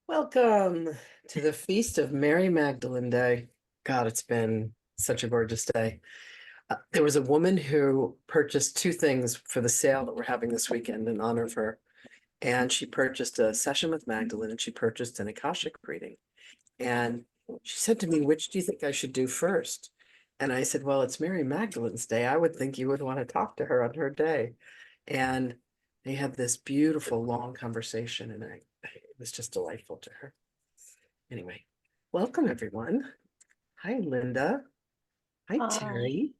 Welcome to the feast of Mary Magdalene Day. God, it's been such a gorgeous day. There was a woman who purchased two things for the sale that we're having this weekend in honor of her. And she purchased a session with Magdalene and she purchased an Akashic reading. And she said to me, "Which do you think I should do first?" And I said, "Well, it's Mary Magdalene's day. I would think you would want to talk to her on her day." And they had this beautiful long conversation, and it was just delightful to her. Anyway, welcome everyone. Hi, Linda. Hi, Hi. Terry.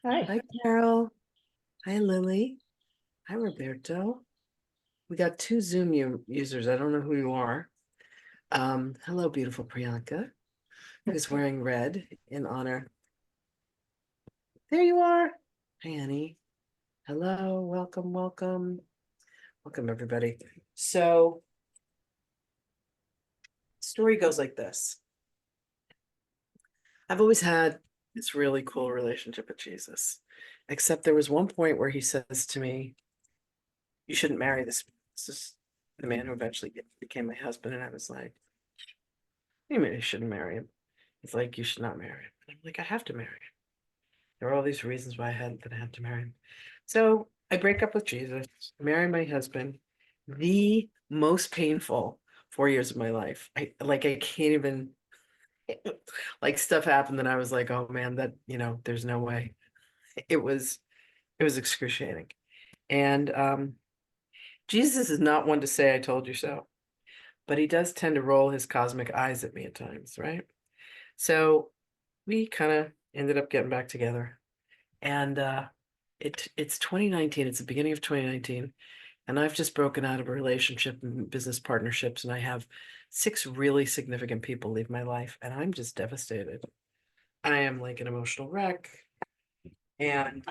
Hi. Hi, Carol. Hi, Lily. Hi, Roberto. We got two Zoom users. I don't know who you are. Hello, beautiful Priyanka, who's wearing red in honor. There you are. Hi, Annie. Hello, welcome, welcome. Welcome, everybody. So, story goes like this. I've always had this really cool relationship with Jesus, except there was one point where he says to me, "You shouldn't marry this." This is the man who eventually became my husband. And I was like, "You mean I shouldn't marry him?" He's like, "You should not marry him." And I'm like, "I have to marry him." There are all these reasons why I hadn't that I have to marry him. So I break up with Jesus, marry my husband, the most painful 4 years of my life. I can't even like stuff happened that I was like, oh man, there's no way. It was it was excruciating. And Jesus is not one to say I told you so, but he does tend to roll his cosmic eyes at me at times, right? So we kind of ended up getting back together. And it's 2019, it's the beginning of 2019, and I've just broken out of a relationship and business partnerships, and I have six really significant people leave my life, and I'm just devastated. I am like an emotional wreck, and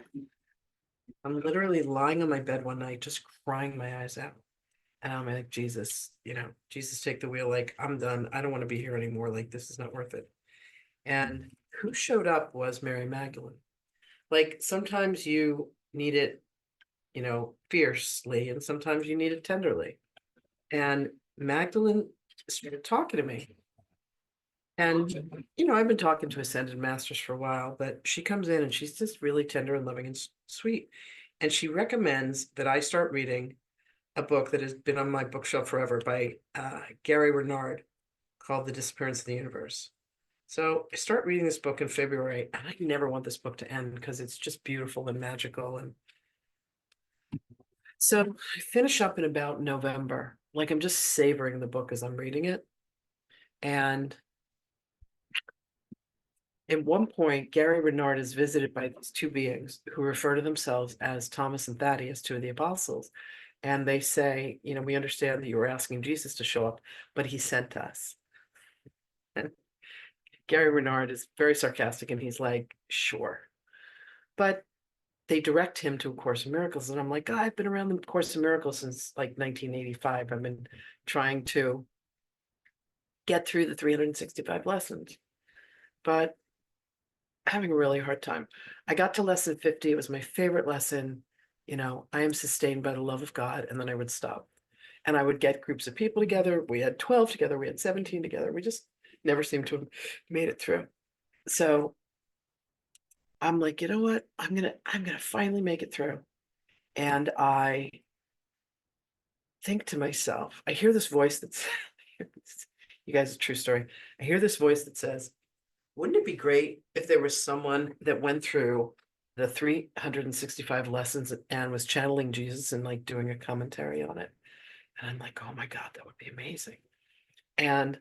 I'm literally lying on my bed one night, just crying my eyes out. And I'm like, Jesus, Jesus, take the wheel. Like, I'm done. I don't want to be here anymore. Like, this is not worth it. And who showed up was Mary Magdalene. Like, sometimes you need it, fiercely, and sometimes you need it tenderly. And Magdalene started talking to me. And, I've been talking to Ascended Masters for a while, but she comes in and she's just really tender and loving and sweet. And she recommends that I start reading a book that has been on my bookshelf forever by Gary Renard called The Disappearance of the Universe. So I start reading this book in February, and I never want this book to end because it's just beautiful and magical. And so I finish up in about November. Like I'm just savoring the book as I'm reading it. And at one point, Gary Renard is visited by these two beings who refer to themselves as Thomas and Thaddeus, two of the apostles. And they say, we understand that you were asking Jesus to show up, but he sent us. And Gary Renard is very sarcastic and he's like, sure. But they direct him to A Course in Miracles. And I'm like, "God, I've been around the Course in Miracles since like 1985. I've been trying to get through the 365 lessons, but having a really hard time. I got to lesson 50. It was my favorite lesson. I am sustained by the love of God. And then I would stop. And I would get groups of people together. We had 12 together. We had 17 together. We just never seemed to have made it through. So I'm like, you know what? I'm gonna finally make it through. And I think to myself, I hear this voice that's you guys, a true story. I hear this voice that says, wouldn't it be great if there was someone that went through the 365 lessons and was channeling Jesus and like doing a commentary on it? And I'm like, oh my God, that would be amazing. And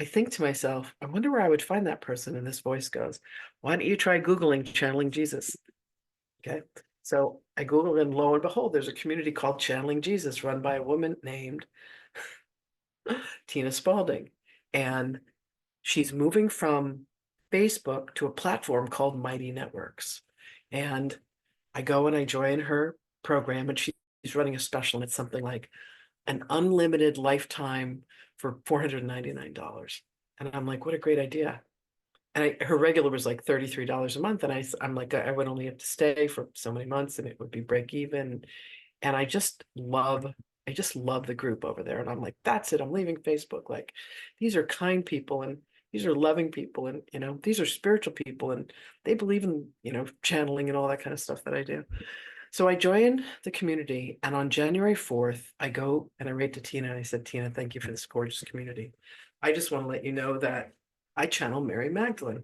I think to myself, I wonder where I would find that person. And this voice goes, why don't you try Googling channeling Jesus? Okay. So I Googled, and lo and behold, there's a community called Channeling Jesus run by a woman named Tina Spalding. And she's moving from Facebook to a platform called Mighty Networks. And I go and I join her program, and she's running a special, and it's something like an unlimited lifetime for $499. And I'm like, what a great idea. And her regular was like $33 a month. And I'm like, I would only have to stay for so many months and it would be break even. And I just love I just love the group over there. And I'm like, that's it. I'm leaving Facebook. Like, these are kind people and these are loving people and, these are spiritual people and they believe in, channeling and all that kind of stuff that I do. So I joined the community, and on January 4th, I go and I write to Tina and I said, Tina, thank you for this gorgeous community. I just want to let you know that I channel Mary Magdalene.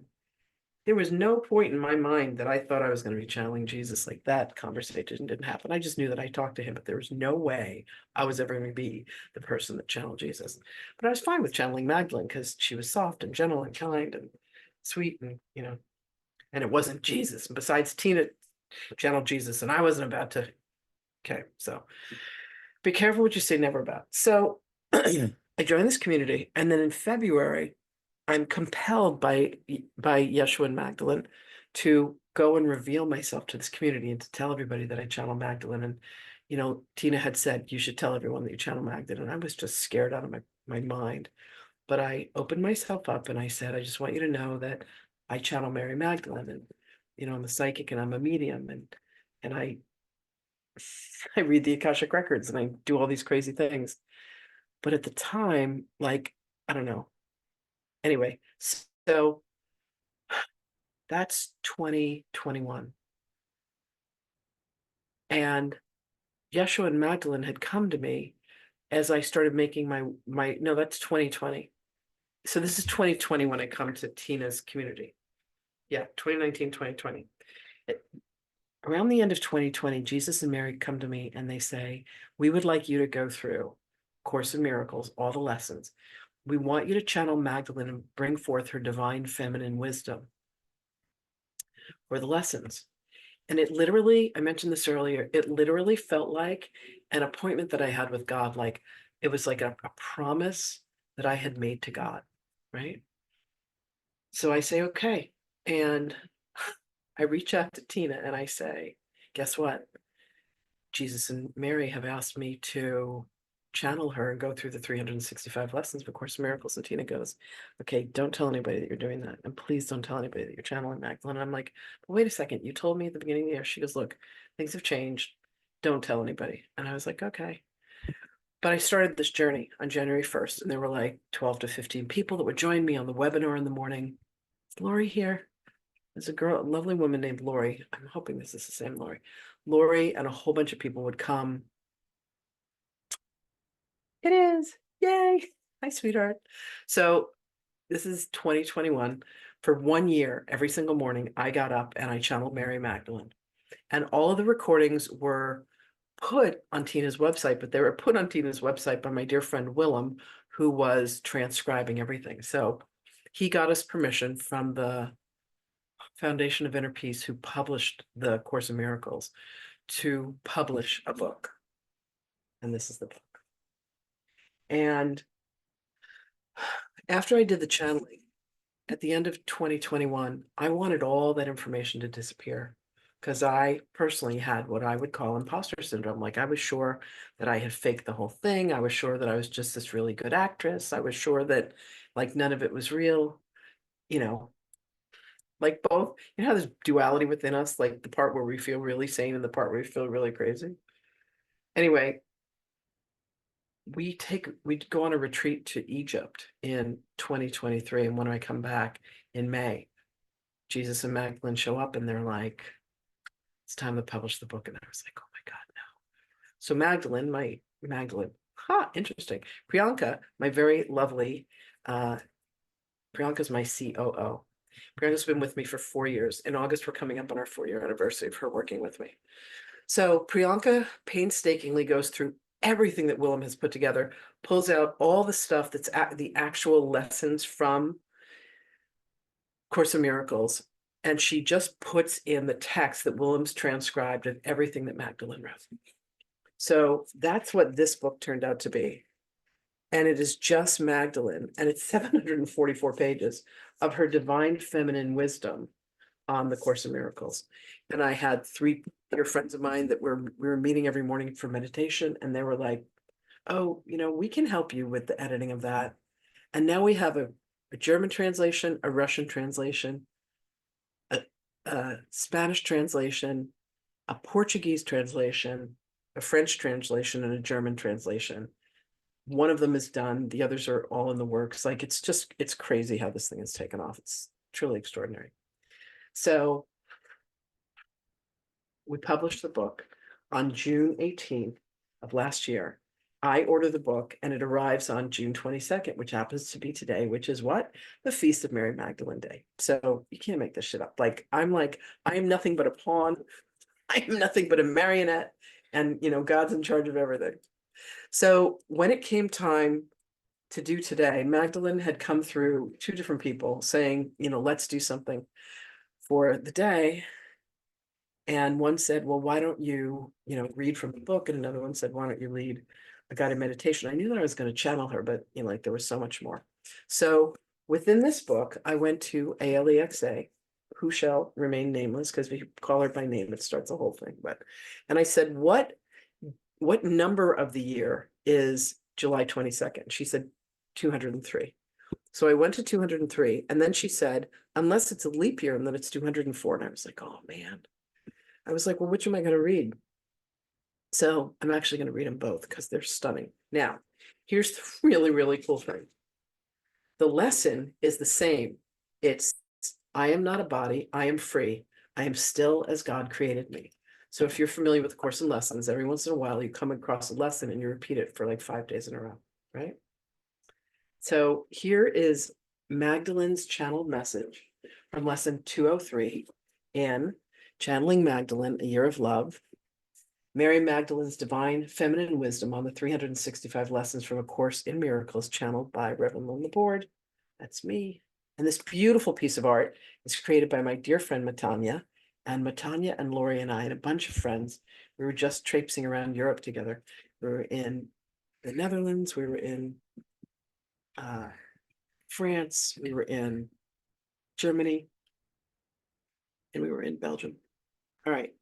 There was no point in my mind that I thought I was going to be channeling Jesus. Like, that conversation didn't happen. I just knew that I talked to him, but there was no way I was ever going to be the person that channeled Jesus. But I was fine with channeling Magdalene because she was soft and gentle and kind and sweet and, and it wasn't Jesus. And besides, Tina channeled Jesus and I wasn't about to. Okay, so be careful what you say never about. So I joined this community, and then in February, I'm compelled by Yeshua and Magdalene to go and reveal myself to this community and to tell everybody that I channel Magdalene. And, Tina had said, you should tell everyone that you channel Magdalene. And I was just scared out of my mind. But I opened myself up and I said, I just want you to know that I channel Mary Magdalene, and, I'm a psychic and I'm a medium, and I read the Akashic records and I do all these crazy things. But at the time, like, I don't know. Anyway, so that's 2021. And Yeshua and Magdalene had come to me as I started making no, that's 2020. So this is 2020 when I come to Tina's community. Yeah, 2019, 2020. Around the end of 2020, Jesus and Mary come to me and they say, we would like you to go through Course in Miracles, all the lessons. We want you to channel Magdalene and bring forth her divine feminine wisdom for the lessons. And it literally, I mentioned this earlier, it literally felt like an appointment that I had with God. Like, it was like a promise that I had made to God, right? So I say, okay. And I reach out to Tina and I say, guess what? Jesus and Mary have asked me to channel her and go through the 365 lessons of A Course in Miracles. And Tina goes, okay, don't tell anybody that you're doing that. And please don't tell anybody that you're channeling Magdalene. And I'm like, but wait a second. You told me at the beginning of the year. She goes, look, things have changed. Don't tell anybody. And I was like, okay. But I started this journey on January 1st, and there were like 12 to 15 people that would join me on the webinar in the morning. Is Lori here? There's a lovely woman named Lori. I'm hoping this is the same Lori. Lori and a whole bunch of people would come. It is. Yay. Hi, sweetheart. So this is 2021. For 1 year, every single morning, I got up and I channeled Mary Magdalene. And all of the recordings were put on Tina's website, but they were put on Tina's website by my dear friend Willem, who was transcribing everything. So he got us permission from the Foundation of Inner Peace, who published the Course in Miracles, to publish a book. And this is the book. And after I did the channeling at the end of 2021, I wanted all that information to disappear because I personally had what I would call imposter syndrome. Like, I was sure that I had faked the whole thing. I was sure that I was just this really good actress. I was sure that, like, none of it was real, like both, how there's duality within us, like the part where we feel really sane and the part where we feel really crazy. Anyway, we'd go on a retreat to Egypt in 2023. And when I come back in May, Jesus and Magdalene show up and they're like, it's time to publish the book. And I was like, oh my God, no. So Magdalene, interesting. Priyanka, my very lovely, Priyanka's my COO. Priyanka's been with me for 4 years. In August, we're coming up on our 4-year anniversary of her working with me. So Priyanka painstakingly goes through everything that Willem has put together, pulls out all the stuff that's the actual lessons from Course in Miracles, and she just puts in the text that Willem's transcribed of everything that Magdalene wrote. So that's what this book turned out to be. And it is just Magdalene, and it's 744 pages of her divine feminine wisdom on the Course in Miracles. And I had 3 dear friends of mine that we were meeting every morning for meditation, and they were like, oh, we can help you with the editing of that. And now we have a German translation, a Russian translation, a Spanish translation, a Portuguese translation, a French translation and a German translation. One of them is done. The others are all in the works. Like it's crazy how this thing has taken off. It's truly extraordinary. So we published the book on June 18th of last year. I order the book and it arrives on June 22nd, which happens to be today, which is what? The Feast of Mary Magdalene Day. So you can't make this shit up. I am nothing but a pawn. I am nothing but a marionette. And, God's in charge of everything. So when it came time to do today, Magdalene had come through two different people saying, let's do something for the day. And one said, well, why don't you, read from the book? And another one said, why don't you lead a guided meditation? I knew that I was going to channel her, but there was so much more. So within this book, I went to ALEXA, who shall remain nameless, because we call her by name, it starts the whole thing. And I said, what number of the year is July 22nd? She said 203. So I went to 203, and then she said, unless it's a leap year, and then it's 204. And I was like, oh man. I was like, well, which am I going to read? So I'm actually going to read them both because they're stunning. Now, here's the really, really cool thing. The lesson is the same. It's, I am not a body. I am free. I am still as God created me. So if you're familiar with the Course in Lessons, every once in a while you come across a lesson and you repeat it for like 5 days in a row, right? So here is Magdalene's channeled message from lesson 203 in Channeling Magdalene, A Year of Love. Mary Magdalene's Divine Feminine Wisdom on the 365 Lessons from A Course in Miracles, channeled by Reverend Lynn Laborde. That's me. And this beautiful piece of art is created by my dear friend, Matanya. And Matanya and Lori and I and a bunch of friends, we were just traipsing around Europe together. We were in the Netherlands. We were in France. We were in Germany. And we were in Belgium. All right.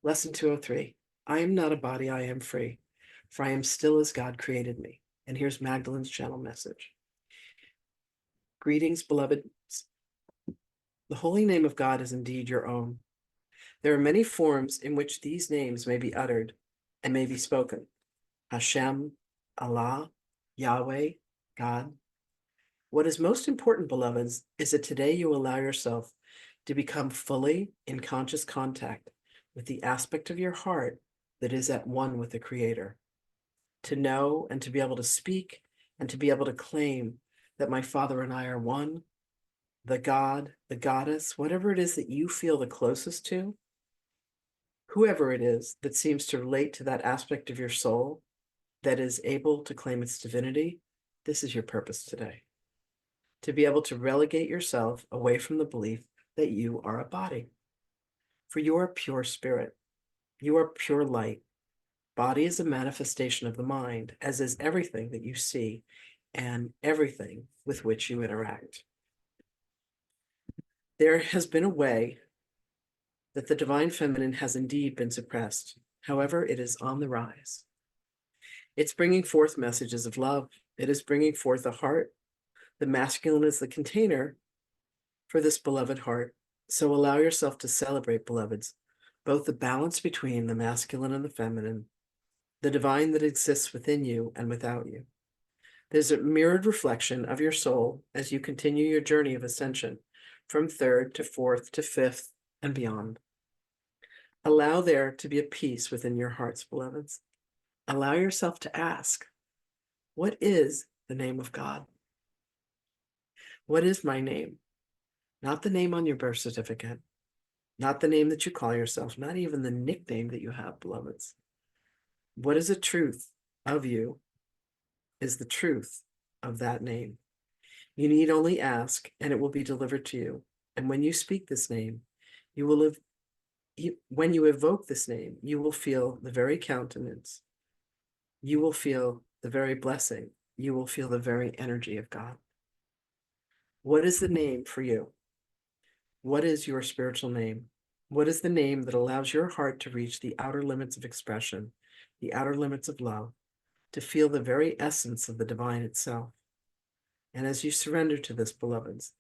Lesson 203. I am not a body, I am free, for I am still as God created me. And here's Magdalene's channel message. Greetings, beloved. The holy name of God is indeed your own. There are many forms in which these names may be uttered and may be spoken. Hashem, Allah, Yahweh, God. What is most important, beloveds, is that today you allow yourself to become fully in conscious contact with the aspect of your heart that is at one with the Creator. To know and to be able to speak and to be able to claim that my Father and I are one, the God, the Goddess, whatever it is that you feel the closest to, whoever it is that seems to relate to that aspect of your soul that is able to claim its divinity, this is your purpose today. To be able to relegate yourself away from the belief that you are a body. For you are pure spirit. You are pure light. Body is a manifestation of the mind, as is everything that you see and everything with which you interact. There has been a way that the divine feminine has indeed been suppressed. However, it is on the rise. It's bringing forth messages of love. It is bringing forth a heart. The masculine is the container for this beloved heart. So allow yourself to celebrate, beloveds, both the balance between the masculine and the feminine, the divine that exists within you and without you. There's a mirrored reflection of your soul as you continue your journey of ascension from third to fourth to fifth and beyond. Allow there to be a peace within your hearts, beloveds. Allow yourself to ask, what is the name of God? What is my name? Not the name on your birth certificate, not the name that you call yourself, not even the nickname that you have, beloveds. What is the truth of you is the truth of that name. You need only ask, and it will be delivered to you. And when you speak this name, you will have, when you evoke this name, you will feel the very countenance. You will feel the very blessing. You will feel the very energy of God. What is the name for you? What is your spiritual name? What is the name that allows your heart to reach the outer limits of expression, the outer limits of love, to feel the very essence of the divine itself? And as you surrender to this, beloveds,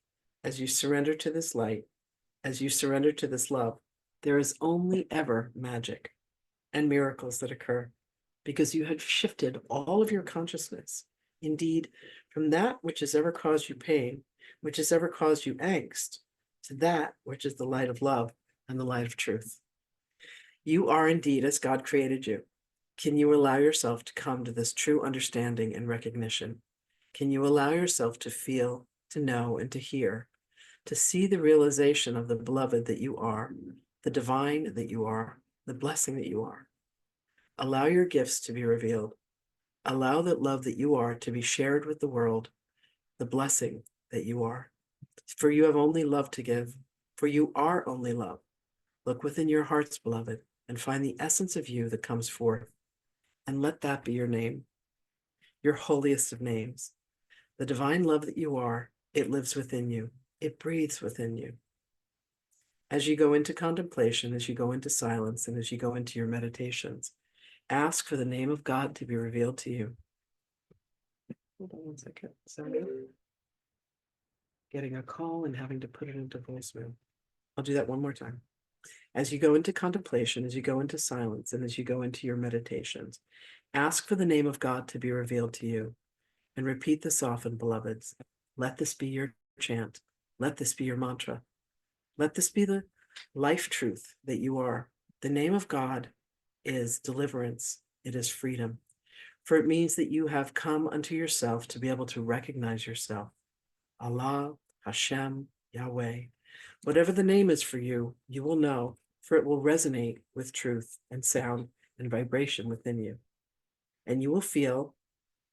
as you surrender to this light, as you surrender to this love, There is only ever magic and miracles that occur because you have shifted all of your consciousness, indeed, from that which has ever caused you pain, which has ever caused you angst, to that which is the light of love and the light of truth. You are indeed as God created you. Can you allow yourself to come to this true understanding and recognition? Can you allow yourself to feel, to know, and to hear, to see the realization of the beloved that you are, the divine that you are, the blessing that you are? Allow your gifts to be revealed. Allow that love that you are to be shared with the world, the blessing that you are. For you have only love to give, for you are only love. Look within your hearts, beloved, and find the essence of you that comes forth, and let that be your name, your holiest of names. The divine love that you are, it lives within you. It breathes within you. As you go into contemplation, as you go into silence, and as you go into your meditations, ask for the name of God to be revealed to you. Hold on one second. Sorry. Getting a call and having to put it into voicemail. I'll do that one more time. As you go into contemplation, as you go into silence, and as you go into your meditations, ask for the name of God to be revealed to you. And repeat this often, beloveds. Let this be your chant. Let this be your mantra. Let this be the life truth that you are. The name of God is deliverance. It is freedom. For it means that you have come unto yourself to be able to recognize yourself. Allah, Hashem, Yahweh. Whatever the name is for you, you will know, for it will resonate with truth and sound and vibration within you. And you will feel,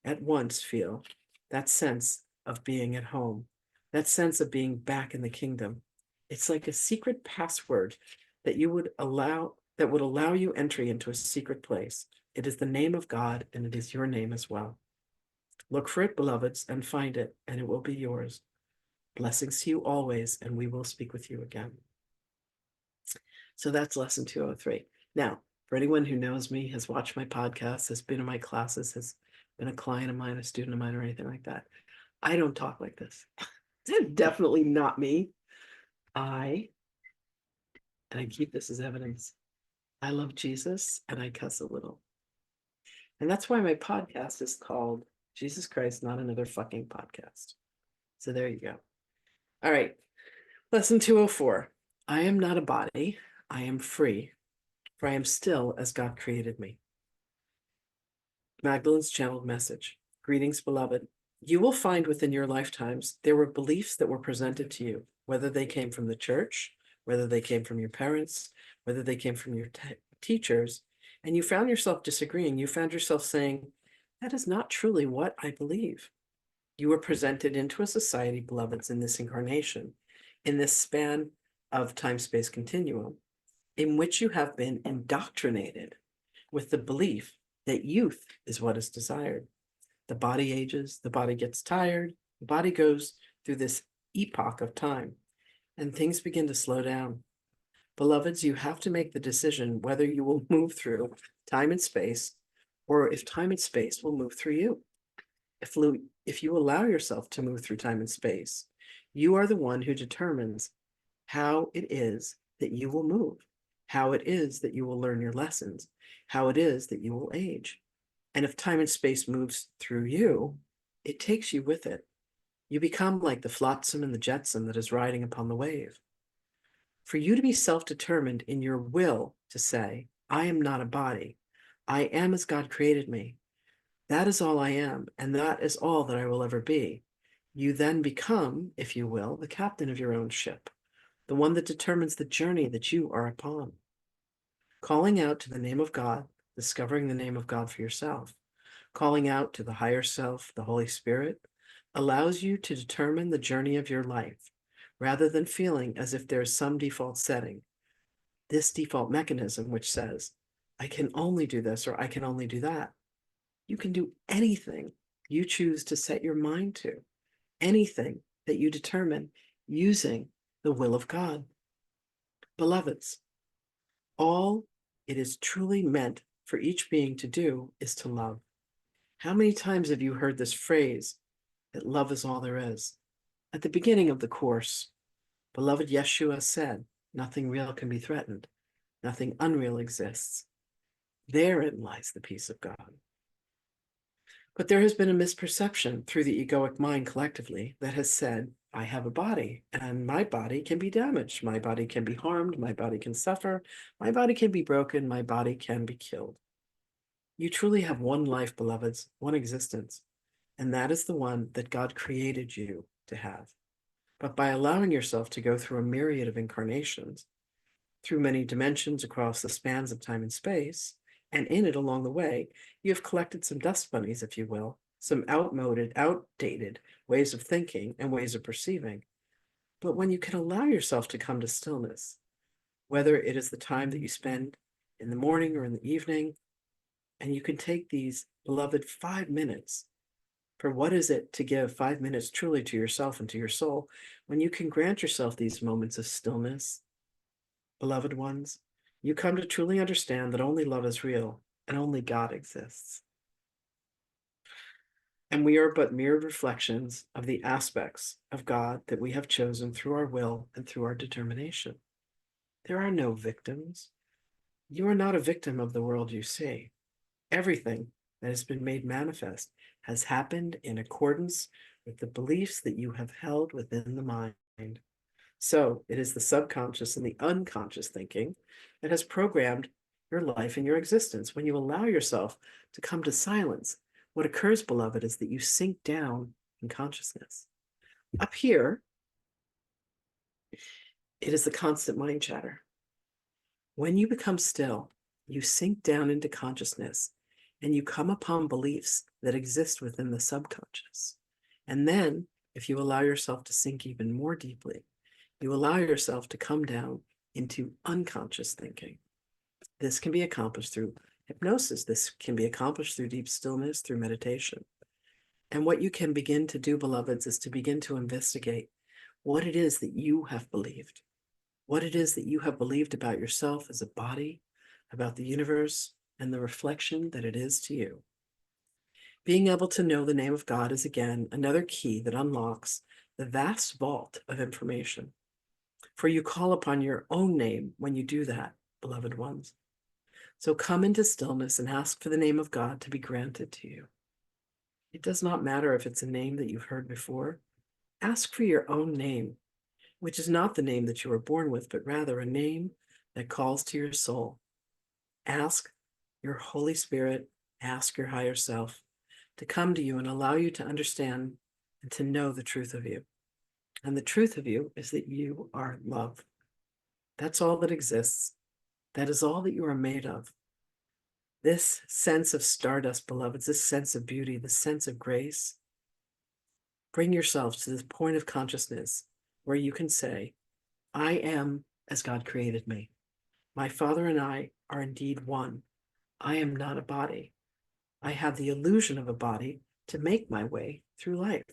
at once feel, that sense of being at home, that sense of being back in the kingdom. It's like a secret password that would allow you entry into a secret place. It is the name of God, and it is your name as well. Look for it, beloveds, and find it, and it will be yours. Blessings to you always, and we will speak with you again. So that's lesson 203. Now, for anyone who knows me, has watched my podcast, has been in my classes, has been a client of mine, a student of mine, or anything like that, I don't talk like this. It's definitely not me. And I keep this as evidence, I love Jesus and I cuss a little. And that's why my podcast is called Jesus Christ, Not Another Fucking Podcast. So there you go. All right. Lesson 204. I am not a body. I am free, for I am still as God created me. Magdalene's channeled message. Greetings, beloved. You will find within your lifetimes there were beliefs that were presented to you, whether they came from the church, whether they came from your parents, whether they came from your teachers, and you found yourself disagreeing. You found yourself saying, that is not truly what I believe. You were presented into a society, beloveds, in this incarnation, in this span of time-space continuum, in which you have been indoctrinated with the belief that youth is what is desired. The body ages, the body gets tired, the body goes through this epoch of time, and things begin to slow down. Beloveds, you have to make the decision whether you will move through time and space, or if time and space will move through you. If you allow yourself to move through time and space, you are the one who determines how it is that you will move, how it is that you will learn your lessons, how it is that you will age. And if time and space moves through you, it takes you with it. You become like the flotsam and the jetsam that is riding upon the wave. For you to be self-determined in your will to say, I am not a body, I am as God created me, that is all I am, and that is all that I will ever be. You then become, if you will, the captain of your own ship, the one that determines the journey that you are upon. Calling out to the name of God, discovering the name of God for yourself, calling out to the higher self, the Holy Spirit, allows you to determine the journey of your life, rather than feeling as if there is some default setting, this default mechanism which says, I can only do this or I can only do that. You can do anything you choose to set your mind to, anything that you determine using the will of God. Beloveds, all it is truly meant for each being to do is to love. How many times have you heard this phrase, that love is all there is? At the beginning of the course, beloved Yeshua said, nothing real can be threatened. Nothing unreal exists. Therein lies the peace of God. But there has been a misperception through the egoic mind collectively that has said, I have a body and my body can be damaged. My body can be harmed. My body can suffer. My body can be broken. My body can be killed. You truly have one life, beloveds, one existence, and that is the one that God created you to have. But by allowing yourself to go through a myriad of incarnations, through many dimensions across the spans of time and space, and in it along the way, you have collected some dust bunnies, if you will, some outdated ways of thinking and ways of perceiving. But when you can allow yourself to come to stillness, whether it is the time that you spend in the morning or in the evening, and you can take these beloved 5 minutes. For what is it to give 5 minutes truly to yourself and to your soul when you can grant yourself these moments of stillness, beloved ones? You come to truly understand that only love is real and only God exists. And we are but mirrored reflections of the aspects of God that we have chosen through our will and through our determination. There are no victims. You are not a victim of the world you see. Everything that has been made manifest has happened in accordance with the beliefs that you have held within the mind. So it is the subconscious and the unconscious thinking that has programmed your life and your existence. When you allow yourself to come to silence, what occurs, beloved, is that you sink down in consciousness. Up here, it is the constant mind chatter. When you become still, you sink down into consciousness and you come upon beliefs that exist within the subconscious. And then, if you allow yourself to sink even more deeply, you allow yourself to come down into unconscious thinking. This can be accomplished through hypnosis. This can be accomplished through deep stillness, through meditation. And what you can begin to do, beloveds, is to begin to investigate what it is that you have believed, what it is that you have believed about yourself as a body, about the universe, and the reflection that it is to you. Being able to know the name of God is again another key that unlocks the vast vault of information. For you call upon your own name when you do that, beloved ones. So come into stillness and ask for the name of God to be granted to you. It does not matter if it's a name that you've heard before. Ask for your own name, which is not the name that you were born with, but rather a name that calls to your soul. Ask your Holy Spirit, ask your higher self to come to you and allow you to understand and to know the truth of you. And the truth of you is that you are love. That's all that exists. That is all that you are made of. This sense of stardust, beloveds, this sense of beauty, this sense of grace, bring yourselves to this point of consciousness where you can say, I am as God created me. My Father and I are indeed one. I am not a body. I have the illusion of a body to make my way through life.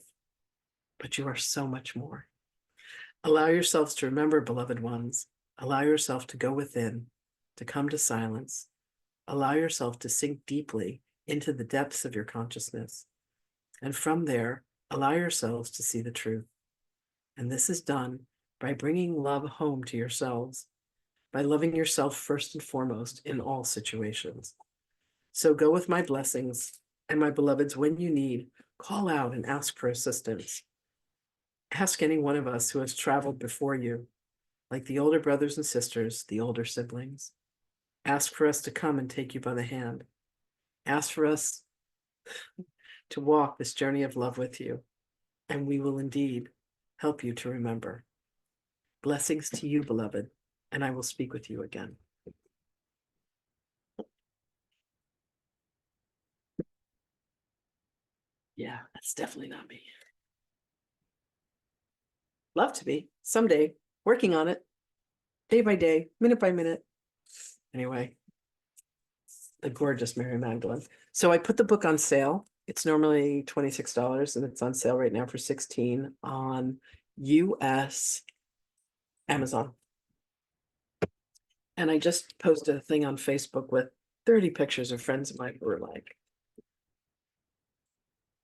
But you are so much more. Allow yourselves to remember, beloved ones. Allow yourself to go within, to come to silence. Allow yourself to sink deeply into the depths of your consciousness. And from there, allow yourselves to see the truth. And this is done by bringing love home to yourselves, by loving yourself first and foremost in all situations. So go with my blessings, and my beloveds, when you need, call out and ask for assistance. Ask any one of us who has traveled before you, like the older brothers and sisters, the older siblings. Ask for us to come and take you by the hand. Ask for us to walk this journey of love with you, and we will indeed help you to remember. Blessings to you, beloved, and I will speak with you again. Yeah, that's definitely not me. Love to be, someday, working on it, day by day, minute by minute. Anyway, the gorgeous Mary Magdalene. So I put the book on sale. It's normally $26 and it's on sale right now for $16 on US Amazon. And I just posted a thing on Facebook with 30 pictures of friends of mine who were like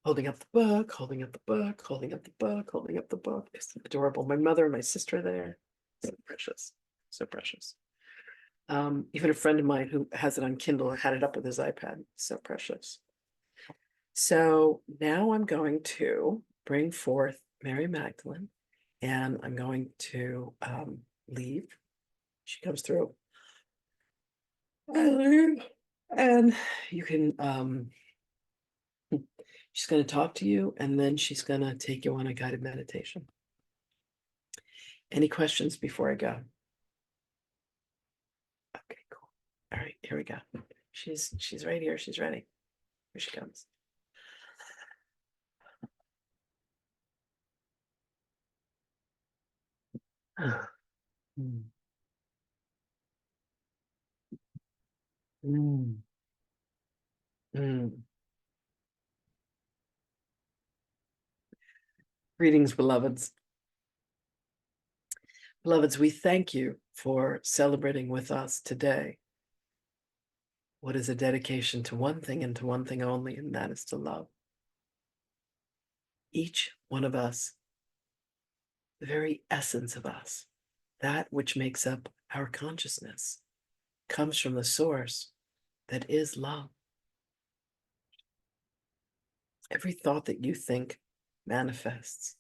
holding up the book, holding up the book, holding up the book, holding up the book. It's adorable. My mother and my sister are there. So precious. So precious. Even a friend of mine who has it on Kindle had it up with his iPad. So precious. So now I'm going to bring forth Mary Magdalene, and I'm going to leave. She comes through. I leave, and you can. She's going to talk to you, and then she's going to take you on a guided meditation. Any questions before I go? Okay, cool. All right, here we go. She's right here. She's ready. Here she comes. Mm. Mm. Mm. Greetings, beloveds. Beloveds, we thank you for celebrating with us today what is a dedication to one thing and to one thing only, and that is to love. Each one of us, the very essence of us, that which makes up our consciousness, comes from the source that is love. Every thought that you think manifests,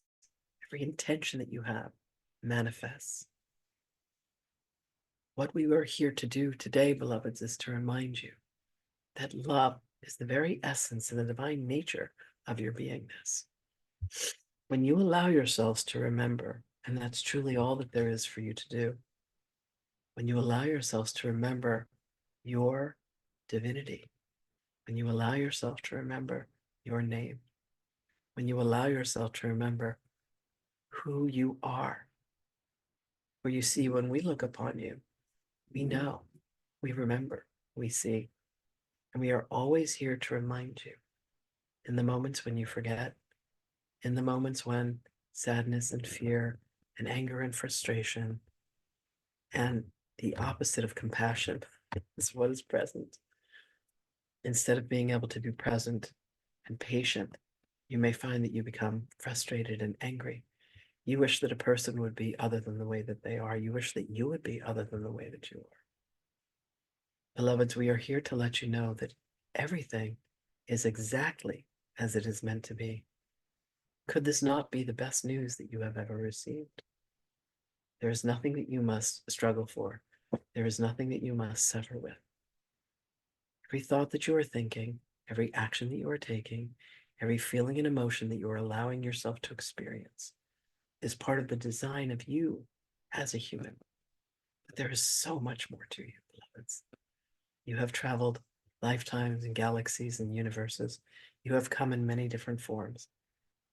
every intention that you have manifests. What we are here to do today, beloveds, is to remind you that love is the very essence and the divine nature of your beingness. When you allow yourselves to remember, and that's truly all that there is for you to do, when you allow yourselves to remember your divinity, when you allow yourself to remember your name, when you allow yourself to remember who you are, for you see, when we look upon you, we know, we remember, we see, and we are always here to remind you in the moments when you forget, in the moments when sadness and fear and anger and frustration and the opposite of compassion is what is present. Instead of being able to be present and patient, you may find that you become frustrated and angry. You wish that a person would be other than the way that they are. You wish that you would be other than the way that you are. Beloveds, we are here to let you know that everything is exactly as it is meant to be. Could this not be the best news that you have ever received? There is nothing that you must struggle for. There is nothing that you must suffer with. Every thought that you are thinking, every action that you are taking, every feeling and emotion that you are allowing yourself to experience is part of the design of you as a human. But there is so much more to you, beloveds. You have traveled lifetimes and galaxies and universes. You have come in many different forms.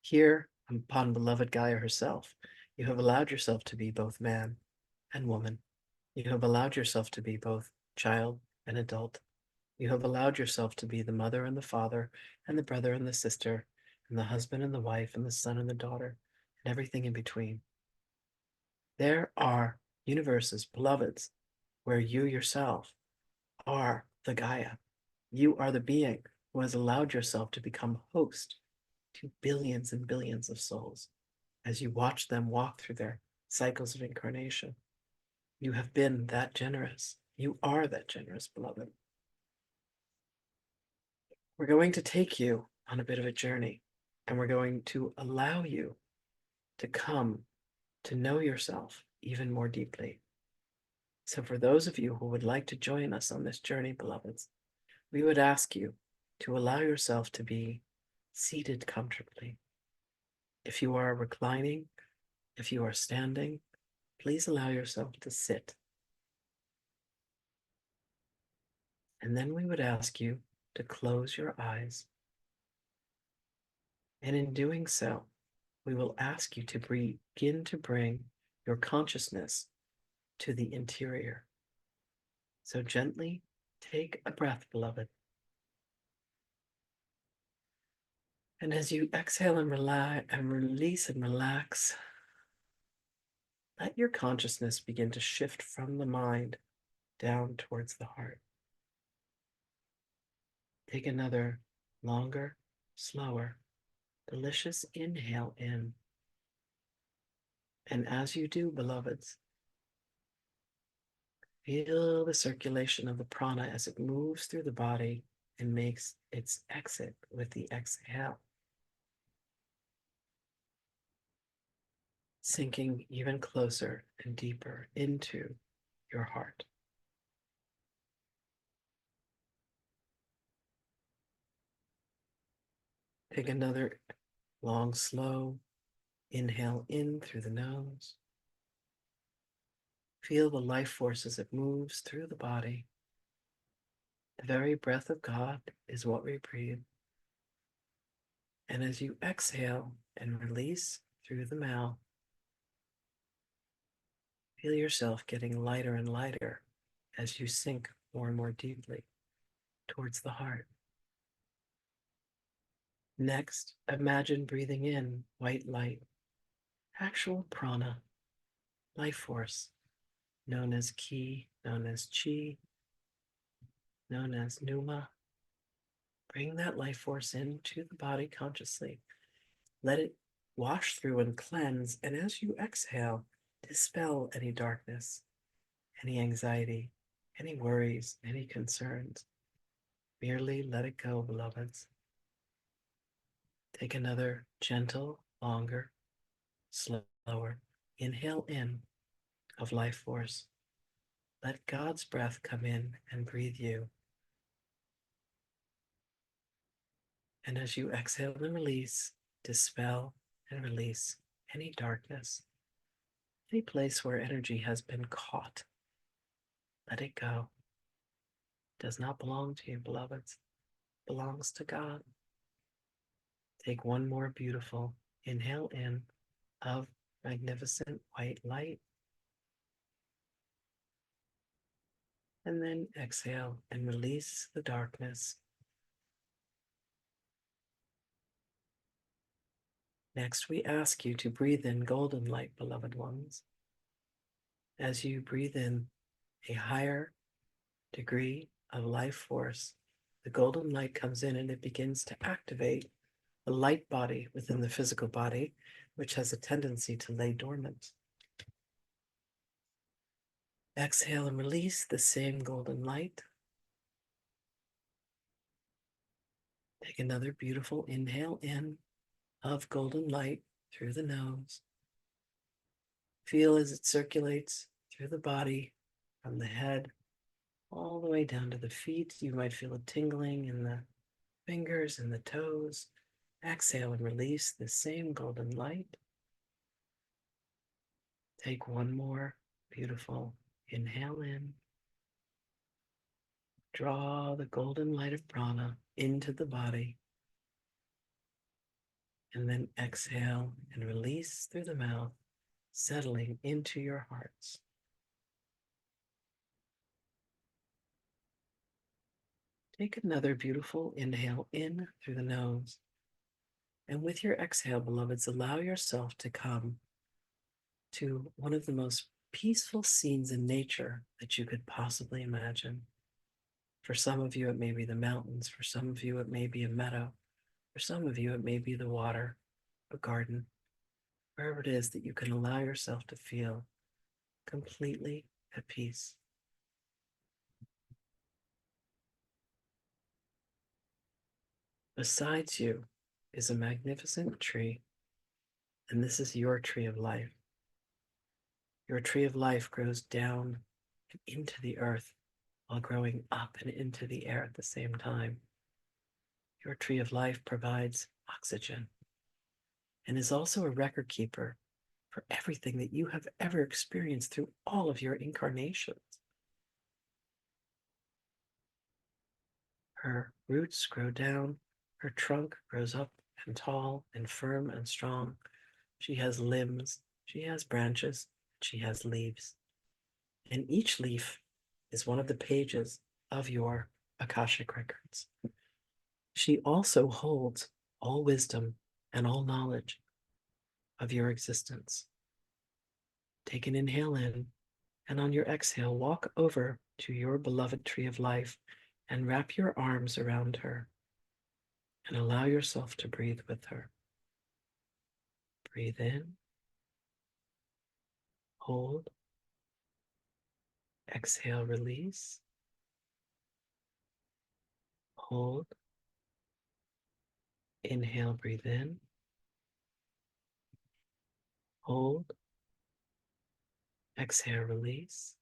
Here, upon beloved Gaia herself, you have allowed yourself to be both man and woman. You have allowed yourself to be both child and adult. You have allowed yourself to be the mother and the father, and the brother and the sister, and the husband and the wife, and the son and the daughter, and everything in between. There are universes, beloveds, where you yourself are the Gaia. You are the being who has allowed yourself to become host to billions and billions of souls as you watch them walk through their cycles of incarnation. You have been that generous. You are that generous, beloved. We're going to take you on a bit of a journey, and we're going to allow you to come to know yourself even more deeply. So for those of you who would like to join us on this journey, beloveds, we would ask you to allow yourself to be seated comfortably. If you are reclining, if you are standing, please allow yourself to sit. And then we would ask you to close your eyes. And in doing so, we will ask you to begin to bring your consciousness to the interior. So gently take a breath, beloved. And as you exhale and relax and release and relax, let your consciousness begin to shift from the mind down towards the heart. Take another longer, slower, delicious inhale in. And as you do, beloveds, Feel the circulation of the prana as it moves through the body and makes its exit with the exhale, sinking even closer and deeper into your heart. Take another long, slow inhale in through the nose. Feel the life force as it moves through the body. The very breath of God is what we breathe. And as you exhale and release through the mouth, feel yourself getting lighter and lighter as you sink more and more deeply towards the heart. Next, imagine breathing in white light, actual prana, life force, known as ki, known as chi, known as pneuma. Bring that life force into the body consciously. Let it wash through and cleanse. And as you exhale, dispel any darkness, any anxiety, any worries, any concerns. Merely let it go, beloveds. Take another gentle, longer, slower inhale in of life force. Let God's breath come in and breathe you. And as you exhale and release, dispel and release any darkness, any place where energy has been caught. Let it go. It does not belong to you, beloveds. It belongs to God. Take one more beautiful inhale in of magnificent white light. And then exhale and release the darkness. Next, we ask you to breathe in golden light, beloved ones. As you breathe in a higher degree of life force, the golden light comes in and it begins to activate the light body within the physical body, which has a tendency to lay dormant. Exhale and release the same golden light. Take another beautiful inhale in of golden light through the nose. Feel as it circulates through the body from the head all the way down to the feet. You might feel a tingling in the fingers and the toes. Exhale and release the same golden light. Take one more beautiful inhale in. Draw the golden light of prana into the body. And then exhale and release through the mouth, settling into your hearts. Take another beautiful inhale in through the nose. And with your exhale, beloveds, allow yourself to come to one of the most peaceful scenes in nature that you could possibly imagine. For some of you, it may be the mountains. For some of you, it may be a meadow. For some of you, it may be the water, a garden, wherever it is that you can allow yourself to feel completely at peace. Besides you is a magnificent tree, and this is your tree of life. Your tree of life grows down and into the earth while growing up and into the air at the same time. Your tree of life provides oxygen and is also a record keeper for everything that you have ever experienced through all of your incarnations. Her roots grow down, her trunk grows up and tall and firm and strong. She has limbs, she has branches, she has leaves. And each leaf is one of the pages of your Akashic records. She also holds all wisdom and all knowledge of your existence. Take an inhale in, and on your exhale, walk over to your beloved tree of life and wrap your arms around her and allow yourself to breathe with her. Breathe in, hold, Exhale, release. Hold. Inhale, breathe in. Hold. Exhale, release.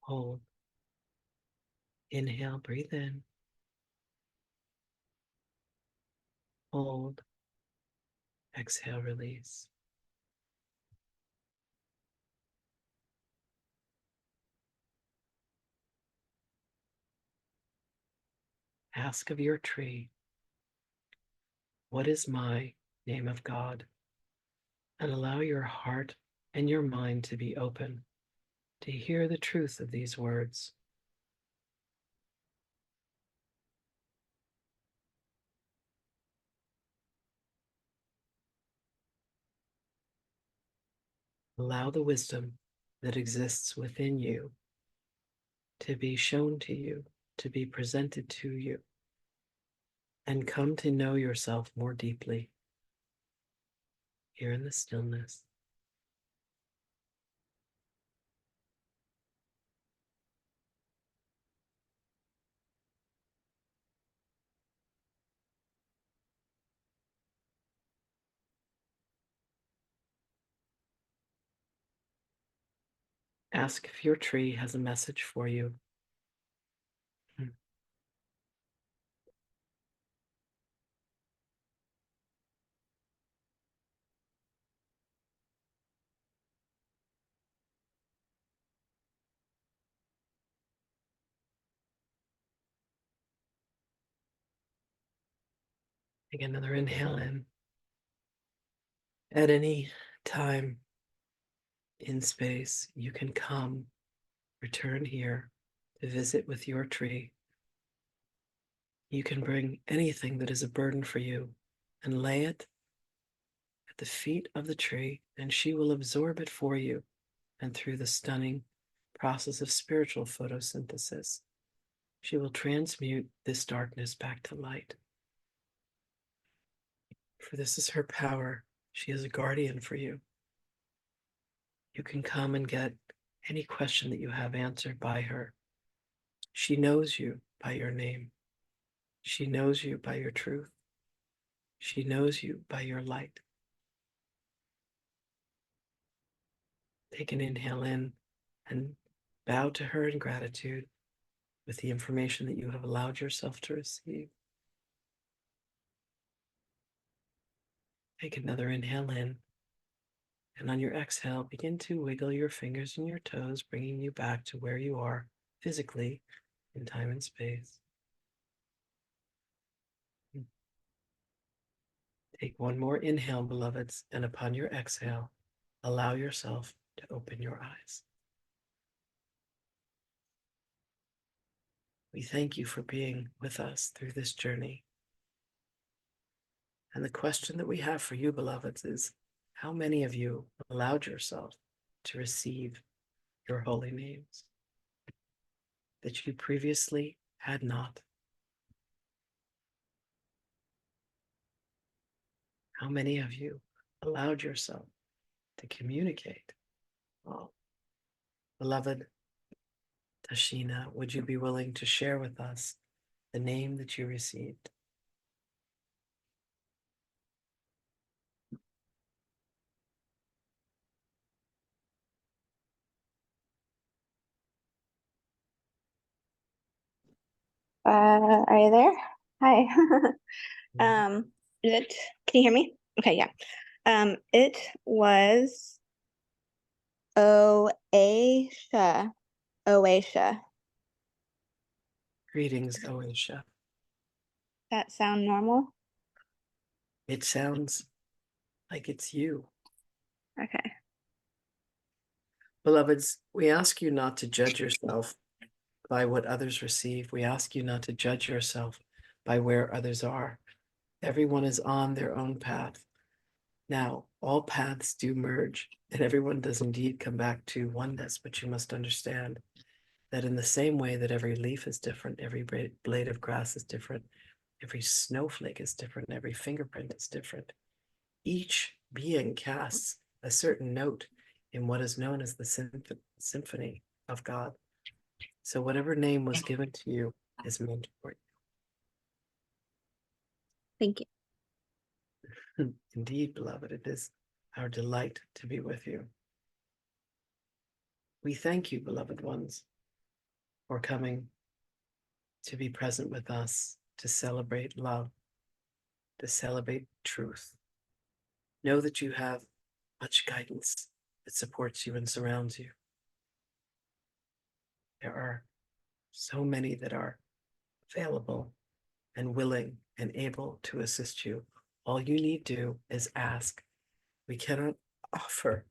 Hold. Inhale, breathe in. Hold. Exhale, release. Ask of your tree, what is my name of God? And allow your heart and your mind to be open to hear the truth of these words. Allow the wisdom that exists within you to be shown to you, to be presented to you, and come to know yourself more deeply here in the stillness. Ask if your tree has a message for you. Take another inhale in. At any time in space, you can come, return here to visit with your tree. You can bring anything that is a burden for you and lay it at the feet of the tree, and she will absorb it for you. And through the stunning process of spiritual photosynthesis, she will transmute this darkness back to light. For this is her power. She is a guardian for you. You can come and get any question that you have answered by her. She knows you by your name. She knows you by your truth. She knows you by your light. Take an inhale in and bow to her in gratitude with the information that you have allowed yourself to receive. Take another inhale in, and on your exhale, begin to wiggle your fingers and your toes, bringing you back to where you are physically in time and space. Take one more inhale, beloveds, and upon your exhale, allow yourself to open your eyes. We thank you for being with us through this journey. And the question that we have for you, beloveds, is how many of you allowed yourself to receive your holy names that you previously had not? How many of you allowed yourself to communicate? Well, beloved Tashina, would you be willing to share with us the name that you received? Are you there? Hi. Mhm. It, can you hear me? Okay, yeah. It was Oasia. Oasia. Greetings, Oisha. That sound normal? It sounds like it's you. Okay. Beloveds, we ask you not to judge yourself by what others receive. We ask you not to judge yourself by where others are. Everyone is on their own path. Now, all paths do merge, and everyone does indeed come back to oneness, but you must understand that in the same way that every leaf is different, every blade of grass is different, every snowflake is different, every fingerprint is different. Each being casts a certain note in what is known as the symphony of God. So whatever name was given to you is meant for Thank you. you. Indeed, beloved, it is our delight to be with you. We thank you, beloved ones, for coming to be present with us, to celebrate love, to celebrate truth. Know that you have much guidance that supports you and surrounds you. There are so many that are available and willing and able to assist you. All you need to do is ask. We cannot offer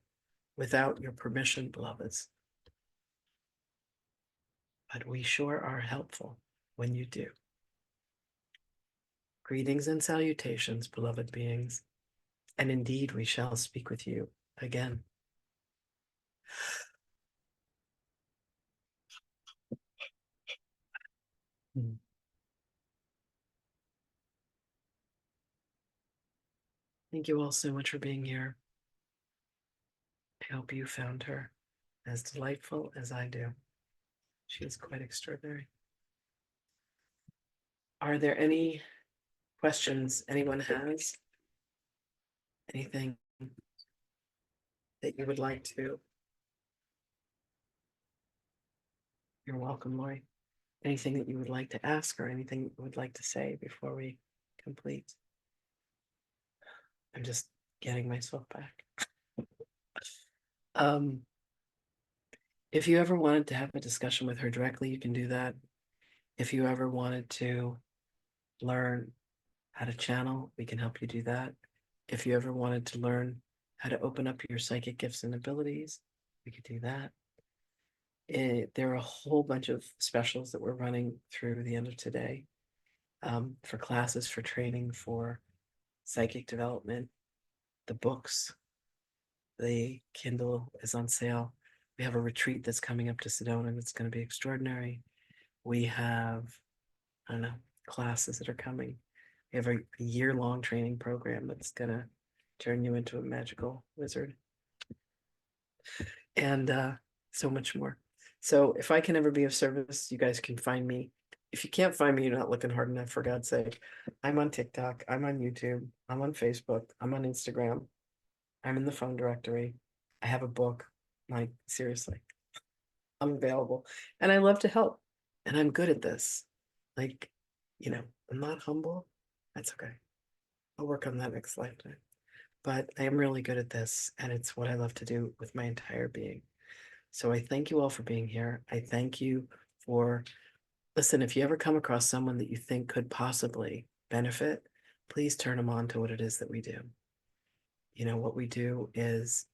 without your permission, beloveds. But we sure are helpful when you do. Greetings and salutations, beloved beings. And indeed, we shall speak with you again. Thank you all so much for being here. I hope you found her as delightful as I do. She is quite extraordinary. Are there any questions anyone has? Anything that you would like to? You're welcome, Lori. Anything that you would like to ask or anything you would like to say before we complete? I'm just getting myself back. If you ever wanted to have a discussion with her directly, you can do that. If you ever wanted to learn how to channel, we can help you do that. If you ever wanted to learn how to open up your psychic gifts and abilities, we could do that. There are a whole bunch of specials that we're running through the end of today for classes, for training, for psychic development. The books, the Kindle is on sale. We have a retreat that's coming up to Sedona that's going to be extraordinary. We have, I don't know, classes that are coming. We have a year-long training program that's going to turn you into a magical wizard. And so much more. So if I can ever be of service, you guys can find me. If you can't find me, you're not looking hard enough, for God's sake. I'm on TikTok. I'm on YouTube. I'm on Facebook. I'm on Instagram. I'm in the phone directory. I have a book. Like, seriously, I'm available. And I love to help. And I'm good at this. Like, I'm not humble. That's okay. I'll work on that next lifetime. But I am really good at this. And it's what I love to do with my entire being. So I thank you all for being here. I thank you for, listen, if you ever come across someone that you think could possibly benefit, please turn them on to what it is that we do. What we do is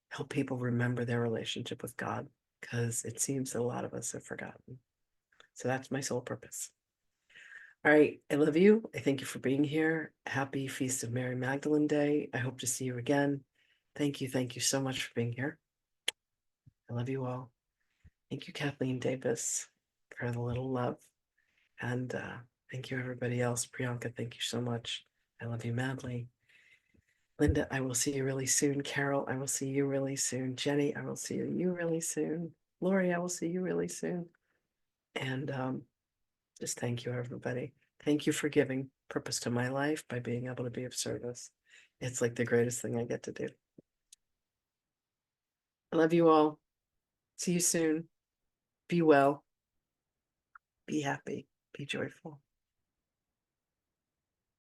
help people remember their relationship with God, because it seems that a lot of us have forgotten. So that's my sole purpose. All right. I love you. I thank you for being here. Happy Feast of Mary Magdalene Day. I hope to see you again. Thank you. Thank you so much for being here. I love you all. Thank you, Kathleen Davis, for the little love. And thank you, everybody else. Priyanka, thank you so much. I love you madly. Linda, I will see you really soon. Carol, I will see you really soon. Jenny, I will see you really soon. Lori, I will see you really soon. And just thank you, everybody. Thank you for giving purpose to my life by being able to be of service. It's like the greatest thing I get to do. I love you all. See you soon. Be well. Be happy. Be joyful.